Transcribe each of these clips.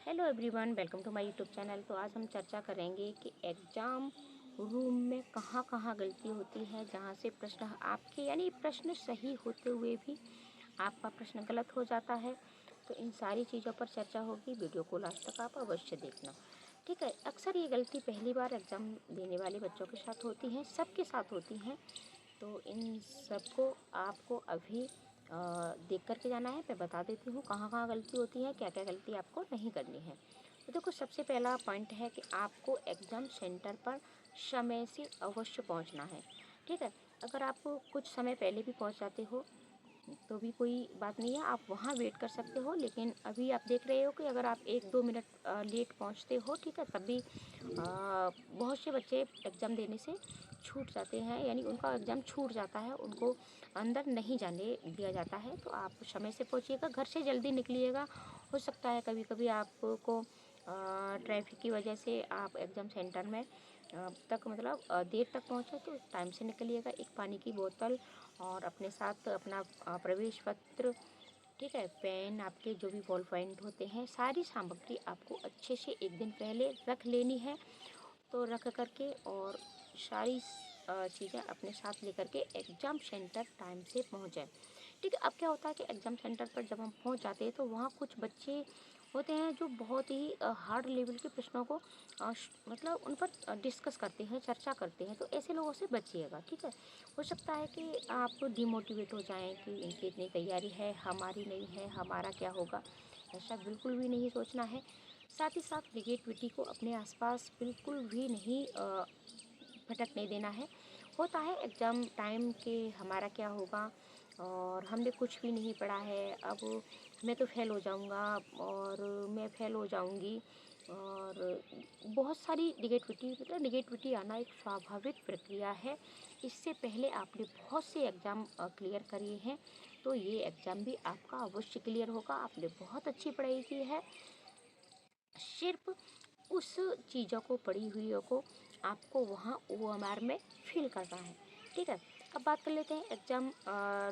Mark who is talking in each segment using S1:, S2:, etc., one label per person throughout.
S1: Hello everyone, welcome to my YouTube channel. तो आज हम चर्चा करेंगे कि एग्ज़ाम रूम में कहाँ कहाँ गलती होती है, जहाँ से प्रश्न आपके यानी प्रश्न सही होते हुए भी आपका प्रश्न गलत हो जाता है। तो इन सारी चीज़ों पर चर्चा होगी। वीडियो को लास्ट तक आप अवश्य देखना, ठीक है। अक्सर ये गलती पहली बार एग्ज़ाम देने वाले बच्चों के साथ होती हैं, सबके साथ होती हैं। तो इन सबको आपको अभी देख कर के जाना है। मैं बता देती हूँ कहाँ कहाँ गलती होती है, क्या क्या गलती आपको नहीं करनी है। तो देखो, सबसे पहला पॉइंट है कि आपको एग्ज़ाम सेंटर पर समय से अवश्य पहुँचना है, ठीक है। अगर आप कुछ समय पहले भी पहुँच जाते हो तो भी कोई बात नहीं है, आप वहाँ वेट कर सकते हो। लेकिन अभी आप देख रहे हो कि अगर आप 1-2 मिनट लेट पहुँचते हो, ठीक है, तब भी बहुत से बच्चे एग्ज़ाम देने से छूट जाते हैं, यानी उनका एग्ज़ाम छूट जाता है, उनको अंदर नहीं जाने दिया जाता है। तो आप समय से पहुँचिएगा, घर से जल्दी निकलिएगा। हो सकता है कभी कभी आपको ट्रैफिक की वजह से आप एग्ज़ाम सेंटर में तक मतलब देर तक पहुँचे, तो टाइम से निकलिएगा। एक पानी की बोतल और अपने साथ अपना प्रवेश पत्र, ठीक है, पेन, आपके जो भी बॉल पॉइंट होते हैं, सारी सामग्री आपको अच्छे से एक दिन पहले रख लेनी है। तो रख करके और सारी चीज़ें अपने साथ लेकर के एग्ज़ाम सेंटर टाइम से पहुँच जाए, ठीक है। अब क्या होता है कि एग्ज़ाम सेंटर पर जब हम पहुँच जाते हैं तो वहाँ कुछ बच्चे होते हैं जो बहुत ही हार्ड लेवल के प्रश्नों को मतलब उन पर डिस्कस करते हैं, चर्चा करते हैं। तो ऐसे लोगों से बचिएगा, ठीक है। हो सकता है कि आप डिमोटिवेट हो जाएं कि इनकी इतनी तैयारी है, हमारी नहीं है, हमारा क्या होगा। ऐसा बिल्कुल भी नहीं सोचना है। साथ ही साथ निगेटिविटी को अपने आसपास बिल्कुल भी नहीं भटकने देना है। होता है एग्ज़ाम टाइम के हमारा क्या होगा, और हमने कुछ भी नहीं पढ़ा है, अब मैं तो फ़ेल हो जाऊंगा और मैं फ़ेल हो जाऊंगी। और बहुत सारी निगेटिविटी, मतलब निगेटिविटी आना एक स्वाभाविक प्रक्रिया है। इससे पहले आपने बहुत से एग्ज़ाम क्लियर किए हैं, तो ये एग्ज़ाम भी आपका अवश्य क्लियर होगा। आपने बहुत अच्छी पढ़ाई की है, सिर्फ उस चीज़ों को, पढ़ी हुई को आपको वहाँ OMR में फिल करना है, ठीक है। अब बात कर लेते हैं एग्ज़ाम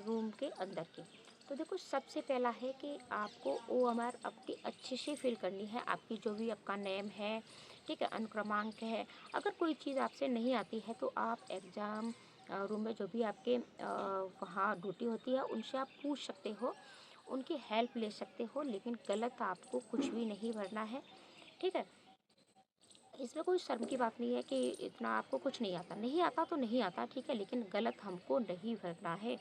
S1: रूम के अंदर की। तो देखो, सबसे पहला है कि आपको OMR अपनी अच्छे से फिल करनी है। आपकी जो भी आपका नेम है, ठीक है, अनुक्रमांक है। अगर कोई चीज़ आपसे नहीं आती है तो आप एग्ज़ाम रूम में जो भी आपके वहाँ ड्यूटी होती है उनसे आप पूछ सकते हो, उनकी हेल्प ले सकते हो। लेकिन गलत आपको कुछ भी नहीं भरना है, ठीक है। इसमें कोई शर्म की बात नहीं है कि इतना आपको कुछ नहीं आता, नहीं आता तो नहीं आता, ठीक है, लेकिन गलत हमको नहीं भरना है।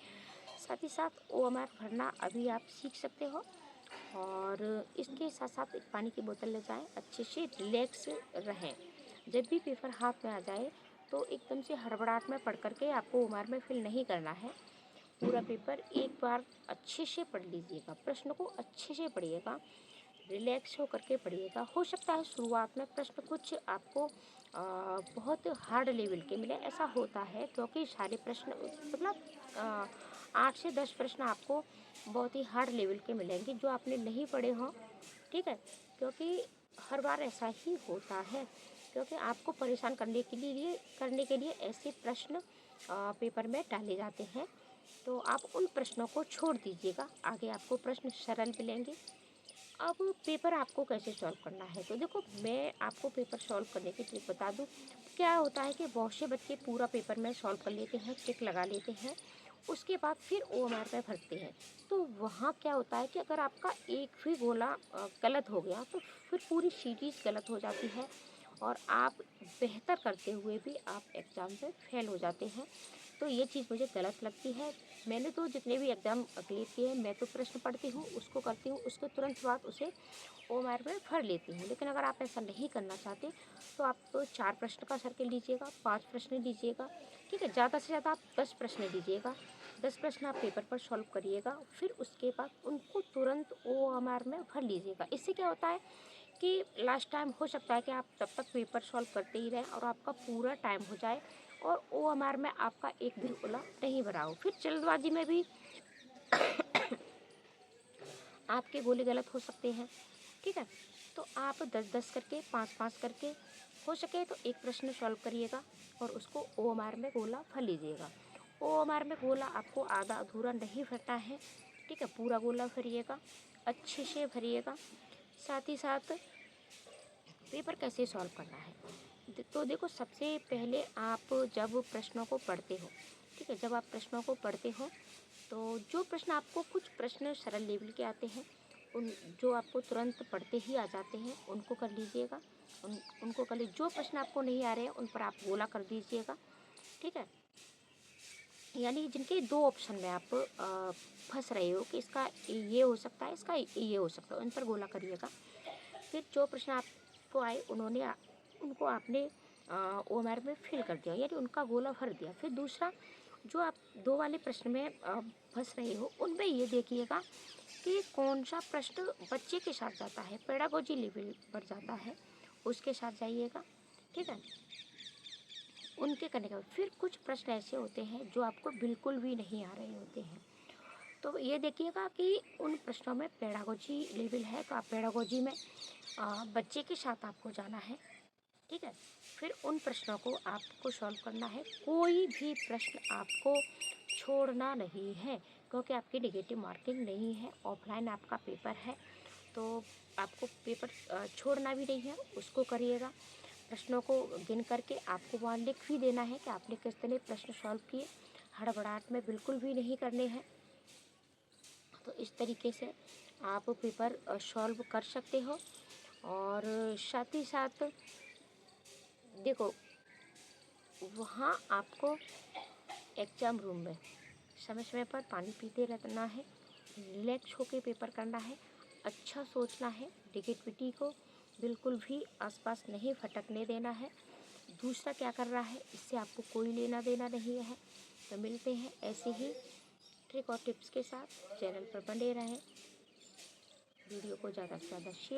S1: साथ ही साथ OMR भरना अभी आप सीख सकते हो। और इसके साथ साथ एक पानी की बोतल ले जाएं, अच्छे से रिलैक्स रहें। जब भी पेपर हाथ में आ जाए तो एकदम से हड़बड़ाहट में पढ़ करके आपको OMR में फिल नहीं करना है। पूरा पेपर एक बार अच्छे से पढ़ लीजिएगा, प्रश्न को अच्छे से पढ़िएगा, रिलैक्स हो करके पढ़िएगा। हो सकता है शुरुआत में प्रश्न कुछ आपको बहुत हार्ड लेवल के मिले, ऐसा होता है क्योंकि सारे प्रश्न मतलब 8 से 10 प्रश्न आपको बहुत ही हार्ड लेवल के मिलेंगे जो आपने नहीं पढ़े हों, ठीक है। क्योंकि हर बार ऐसा ही होता है, क्योंकि आपको परेशान करने के लिए ऐसे प्रश्न पेपर में डाले जाते हैं। तो आप उन प्रश्नों को छोड़ दीजिएगा, आगे आपको प्रश्न सरल मिलेंगे। अब पेपर आपको कैसे सॉल्व करना है, तो देखो, मैं आपको पेपर सॉल्व करने की ट्रिक बता दूं। क्या होता है कि बहुत से बच्चे पूरा पेपर में सॉल्व कर लेते हैं, टिक लगा लेते हैं, उसके बाद फिर OMR में भरते हैं। तो वहाँ क्या होता है कि अगर आपका एक भी गोला गलत हो गया तो फिर पूरी सीरीज गलत हो जाती है, और आप बेहतर करते हुए भी आप एग्ज़ाम में फेल हो जाते हैं। तो ये चीज़ मुझे गलत लगती है। मैंने तो जितने भी एग्ज़ाम क्लियर किए हैं, मैं तो प्रश्न पढ़ती हूँ, उसको करती हूँ, उसके तुरंत बाद उसे OMR में भर लेती हूँ। लेकिन अगर आप ऐसा नहीं करना चाहते तो आप तो 4 प्रश्न का सर्कल लीजिएगा, 5 प्रश्न लीजिएगा, ठीक है। ज़्यादा से ज़्यादा आप 10 प्रश्न लीजिएगा, 10 प्रश्न आप पेपर पर सॉल्व करिएगा, फिर उसके बाद उनको तुरंत OMR में भर लीजिएगा। इससे क्या होता है कि लास्ट टाइम हो सकता है कि आप तब तक पेपर सॉल्व करते ही रहें और आपका पूरा टाइम हो जाए और OMR में आपका एक भी गोला नहीं भरा हो। फिर जल्दबाजी में भी आपके गोले गलत हो सकते हैं, ठीक है। तो आप 10-10 करके, 5-5 करके, हो सके तो एक प्रश्न सॉल्व करिएगा और उसको OMR में गोला भर लीजिएगा। OMR में गोला आपको आधा अधूरा नहीं भरना है, ठीक है, पूरा गोला भरिएगा, अच्छे से भरिएगा। साथ ही साथ पेपर कैसे सॉल्व करना है। तो देखो, सबसे पहले आप जब प्रश्नों को पढ़ते हो, ठीक है, जब आप प्रश्नों को पढ़ते हो तो जो प्रश्न आपको, कुछ प्रश्न सरल लेवल के आते हैं, उन जो आपको तुरंत पढ़ते ही आ जाते हैं उनको कर लीजिएगा। उनको कर लीजिए। जो प्रश्न आपको नहीं आ रहे हैं उन पर आप गोला कर दीजिएगा, ठीक है। यानी जिनके दो ऑप्शन में आप फंस रहे हो कि इसका ये हो सकता है, इसका ये हो सकता है, उन पर गोला करिएगा। फिर जो प्रश्न आपको आए उनको आपने ओएमआर में फिल कर दिया, यानी उनका गोला भर दिया। फिर दूसरा, जो आप दो वाले प्रश्न में फंस रहे हो, उनमें ये देखिएगा कि कौन सा प्रश्न बच्चे के साथ जाता है, पेडागोजी लेवल पर जाता है, उसके साथ जाइएगा, ठीक है। उनके करने के बाद फिर कुछ प्रश्न ऐसे होते हैं जो आपको बिल्कुल भी नहीं आ रहे होते हैं, तो ये देखिएगा कि उन प्रश्नों में पेडागोजी लेवल है, तो आप पेडागोजी में बच्चे के साथ आपको जाना है, ठीक है। फिर उन प्रश्नों को आपको सॉल्व करना है। कोई भी प्रश्न आपको छोड़ना नहीं है, क्योंकि आपकी नेगेटिव मार्किंग नहीं है, ऑफलाइन आपका पेपर है, तो आपको पेपर छोड़ना भी नहीं है, उसको करिएगा। प्रश्नों को गिन करके आपको वहाँ लिख भी देना है कि आपने किस तरह प्रश्न सॉल्व किए। हड़बड़ाहट में बिल्कुल भी नहीं करने हैं। तो इस तरीके से आप पेपर सॉल्व कर सकते हो। और साथ ही साथ देखो, वहाँ आपको एग्ज़ाम रूम में समय समय पर पानी पीते रहना है, रिलैक्स होकर पेपर करना है, अच्छा सोचना है, नेगेटिविटी को बिल्कुल भी आसपास नहीं फटकने देना है। दूसरा क्या कर रहा है, इससे आपको कोई लेना देना नहीं है। तो मिलते हैं ऐसे ही ट्रिक और टिप्स के साथ। चैनल पर बने रहें, वीडियो को ज़्यादा से ज़्यादा शेयर